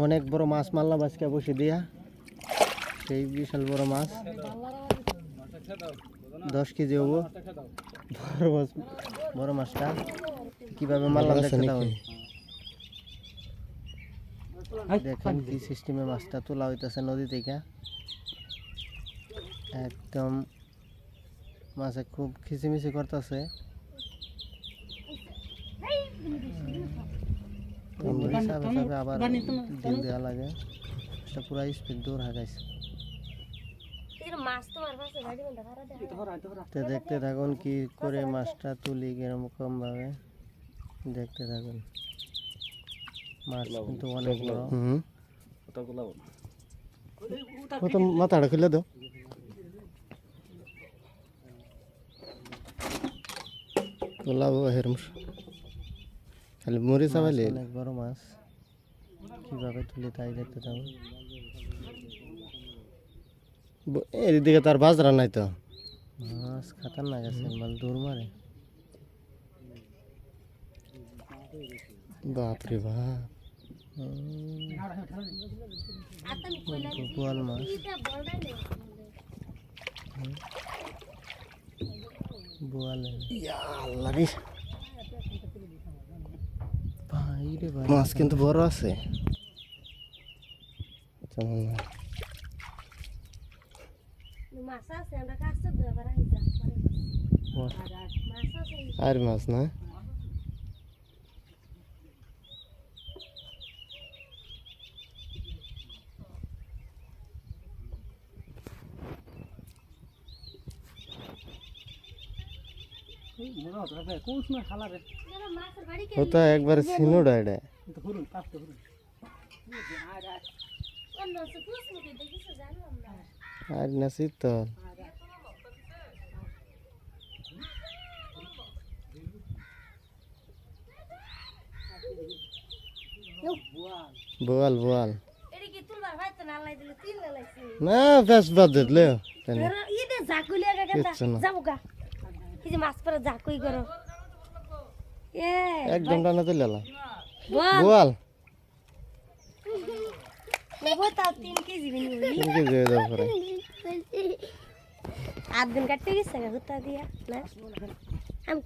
অনেক বড় মাছ মারলাম আজকে বসে দিয়া, সেই বিশাল বড় মাছ 10 কেজি হবো। বড় মাছটা কিভাবে মারলাম দেখেন কি সিস্টেমে মাছটা তোলা হইতেছে নদী থেকে। একদম মাছে খুব খিচিমিচি করতেছে। আবার ডিম দেওয়া লাগে, পুরা স্পিড দৌড় হাগাইছে। দেখতে থাকুন কি করে মাছটা তুলি, কিরকম ভাবে দেখতে থাকুন। মাছ কিন্তু অনেক বড়। মাথাটা খুলে দাও। তোলাবো হেরম খালি মরি চাবাইলে। অনেক বড় মাছ, কিভাবে তুলি তাই দেখতে থাকুন। এর দিকে তার বাজরা নাই তো, মাছ খাতারনাক আছে, মাল দৌড় মারে। বাপরে বাপ, বোয়াল মাছ। বোয়াল মাছ কিন্তু বড় আছে। আর মাছ না, ওটা একবার সিনোডা এটা। আর না শীতল বোয়াল বোয়াল না, বেশ বাদ দিলে একদম টানা তুলে বোয়াল 3 কেজি হয়ে যাবে পরে। 8 দিন কাটতে গেছে দিয়া না আমি